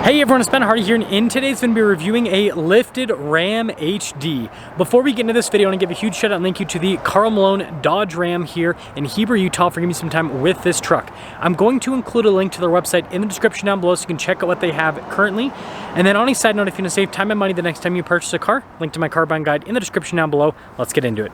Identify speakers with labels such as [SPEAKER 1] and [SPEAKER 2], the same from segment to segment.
[SPEAKER 1] Hey everyone, it's Ben Hardy here, and in today's video, we're reviewing a lifted Ram HD. Before we get into this video, I want to give a huge shout out and thank you to the Carl Malone Dodge Ram here in Heber, Utah for giving me some time with this truck. I'm going to include a link to their website in the description down below so you can check out what they have currently. And then on a side note, if you want to save time and money the next time you purchase a car, link to my car buying guide in the description down below. Let's get into it.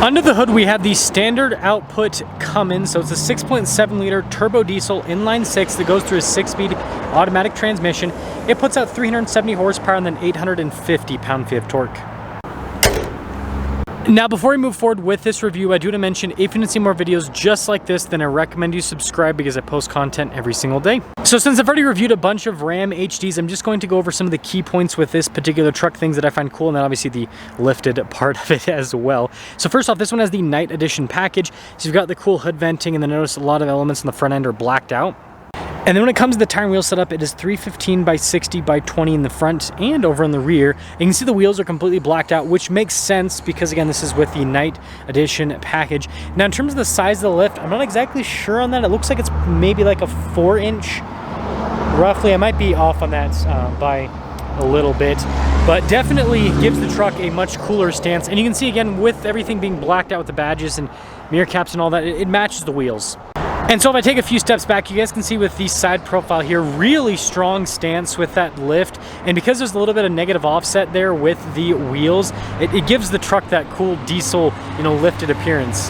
[SPEAKER 1] Under the hood, we have the standard output Cummins, so it's a 6.7 liter turbo diesel inline six that goes through a 6-speed automatic transmission. It puts out 370 horsepower and then 850 pound-feet of torque. Now, before we move forward with this review, I do want to mention, if you want to see more videos just like this, then I recommend you subscribe because I post content every single day. So since I've already reviewed a bunch of Ram HDs, I'm just going to go over some of the key points with this particular truck, things that I find cool, and then obviously the lifted part of it as well. So first off, this one has the Night Edition package. So you've got the cool hood venting, and then notice a lot of elements on the front end are blacked out. And then when it comes to the tire and wheel setup, it is 315 by 60 by 20 in the front and over in the rear. You can see the wheels are completely blacked out, which makes sense because, again, this is with the Night Edition package. Now, in terms of the size of the lift, I'm not exactly sure on that. It looks like it's maybe like a 4-inch, roughly. I might be off on that by a little bit, but definitely gives the truck a much cooler stance. And you can see, again, with everything being blacked out with the badges and mirror caps and all that, it matches the wheels. And so if I take a few steps back, you guys can see with the side profile here, really strong stance with that lift. And because there's a little bit of negative offset there with the wheels, it gives the truck that cool diesel, lifted appearance.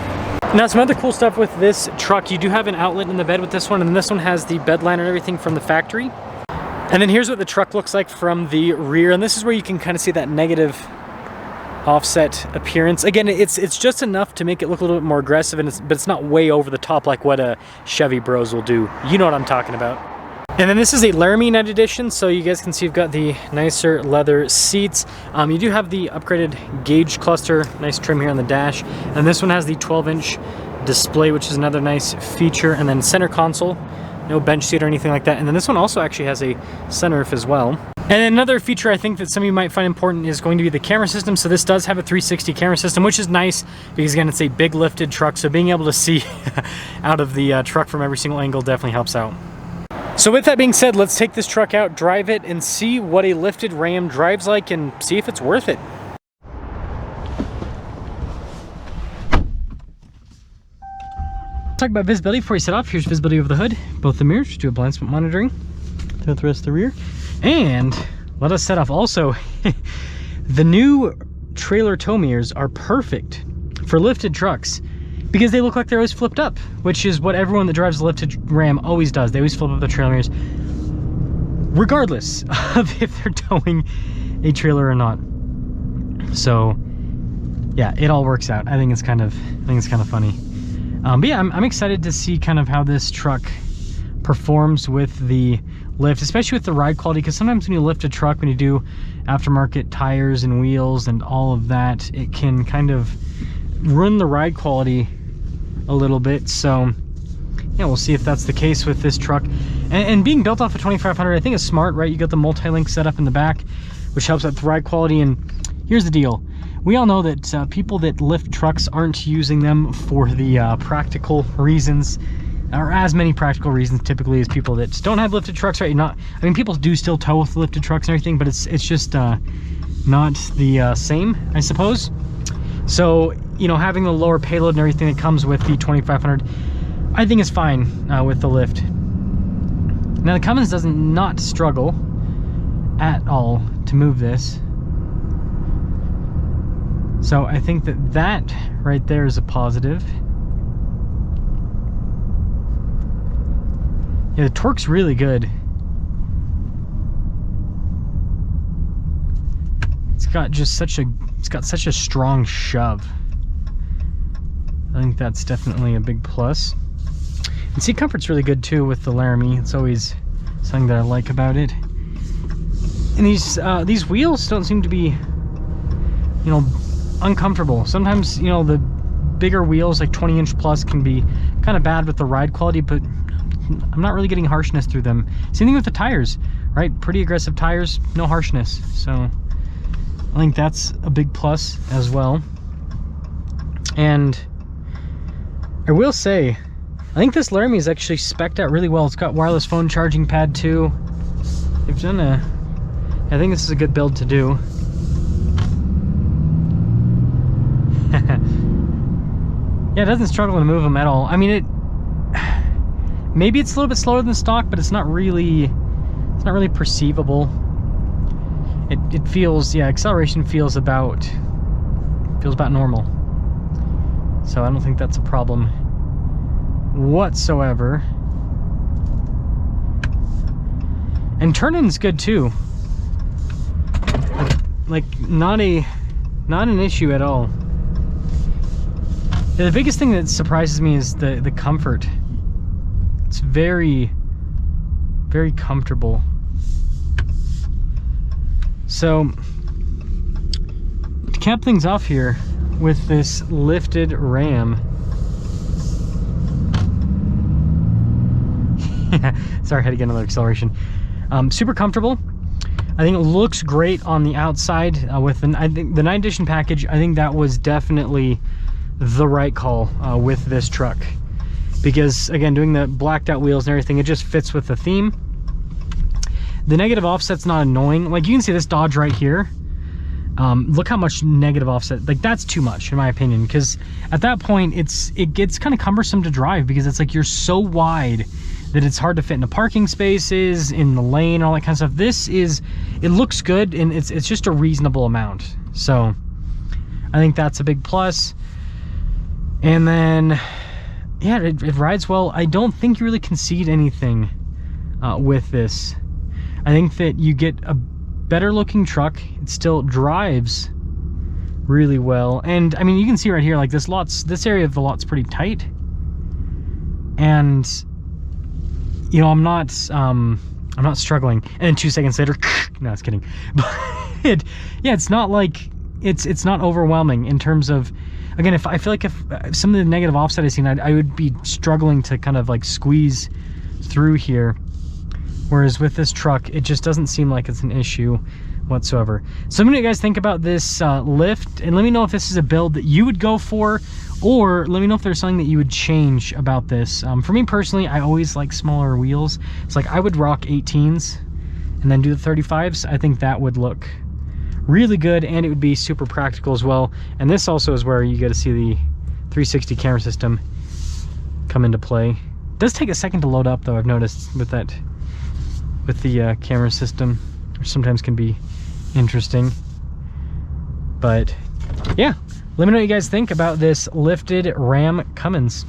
[SPEAKER 1] Now, some other cool stuff with this truck, you do have an outlet in the bed with this one, and then this one has the bed liner and everything from the factory. And then here's what the truck looks like from the rear, and this is where you can kind of see that negative offset appearance. Again, it's just enough to make it look a little bit more aggressive, but it's not way over the top like what a Chevy Bros will do. You know what I'm talking about. And then this is a Laramie Night Edition, so you guys can see you've got the nicer leather seats. You do have the upgraded gauge cluster, nice trim here on the dash, and this one has the 12-inch display, which is another nice feature, and then center console, no bench seat or anything like that. And then this one also actually has a sunroof as well. And another feature I think that some of you might find important is going to be the camera system. So this does have a 360 camera system, which is nice because, again, it's a big lifted truck. So being able to see out of the truck from every single angle definitely helps out. So with that being said, let's take this truck out, drive it, and see what a lifted Ram drives like and see if it's worth it. Talk about visibility before you set off. Here's visibility of the hood, both the mirrors. Just do a blind spot monitoring throughout the rest of the rear. And let us set off also. The new trailer tow mirrors are perfect for lifted trucks because they look like they're always flipped up, which is what everyone that drives a lifted Ram always does. They always flip up the trailer mirrors, regardless of if they're towing a trailer or not. So yeah, it all works out. I think it's kind of funny. But yeah, I'm excited to see kind of how this truck performs with the lift, especially with the ride quality, because sometimes when you lift a truck, when you do aftermarket tires and wheels and all of that, it can kind of ruin the ride quality a little bit. So yeah, we'll see if that's the case with this truck. And being built off a 2500, I think is smart, right? You got the multi-link setup in the back, which helps out the ride quality. And here's the deal. We all know that people that lift trucks aren't using them for the practical reasons, or as many practical reasons typically as people that don't have lifted trucks, right? I mean, people do still tow with lifted trucks and everything, but it's just not the same, I suppose. So, having the lower payload and everything that comes with the 2500, I think is fine with the lift. Now, the Cummins does not struggle at all to move this. So I think that right there is a positive. Yeah, the torque's really good. It's got such a strong shove. I think that's definitely a big plus. And seat comfort's really good too with the Laramie. It's always something that I like about it. And these wheels don't seem to be, uncomfortable. Sometimes, the bigger wheels, like 20-inch plus, can be kind of bad with the ride quality, but I'm not really getting harshness through them. Same thing with the tires, right? Pretty aggressive tires, no harshness. So I think that's a big plus as well. And I will say, I think this Laramie is actually spec'd out really well. It's got wireless phone charging pad too. They've done I think this is a good build to do. Yeah, it doesn't struggle to move them at all. I mean, maybe it's a little bit slower than stock, but it's not really perceivable. It feels, yeah, acceleration feels about normal. So I don't think that's a problem whatsoever. And turn-in's good too. Like not an issue at all. The biggest thing that surprises me is the comfort. It's very, very comfortable. So to cap things off here with this lifted Ram. Sorry, I had to get another acceleration. Super comfortable. I think it looks great on the outside with I think the Night Edition package. I think that was definitely the right call with this truck, because again, doing the blacked out wheels and everything, it just fits with the theme. The negative offset's not annoying. Like you can see this Dodge right here. Look how much negative offset, like that's too much in my opinion, because at that point it gets kind of cumbersome to drive, because it's like you're so wide that it's hard to fit into parking spaces, in the lane, and all that kind of stuff. It looks good, and it's just a reasonable amount. So I think that's a big plus. And then, yeah, it rides well. I don't think you really concede anything with this. I think that you get a better looking truck. It still drives really well. And I mean, you can see right here, like this area of the lot's pretty tight. And you know, I'm not struggling. And then 2 seconds later, no, I was kidding. But yeah, it's not like, it's not overwhelming in terms of, again, I feel like if some of the negative offset I've seen, I would be struggling to kind of like squeeze through here. Whereas with this truck, it just doesn't seem like it's an issue whatsoever. So let me know what you guys think about this lift, and let me know if this is a build that you would go for, or let me know if there's something that you would change about this. For me personally, I always like smaller wheels. It's like I would rock 18s and then do the 35s. I think that would look really good, and it would be super practical as well. And this also is where you get to see the 360 camera system come into play. It does take a second to load up though, I've noticed with the camera system, which sometimes can be interesting. But yeah, let me know what you guys think about this lifted Ram Cummins.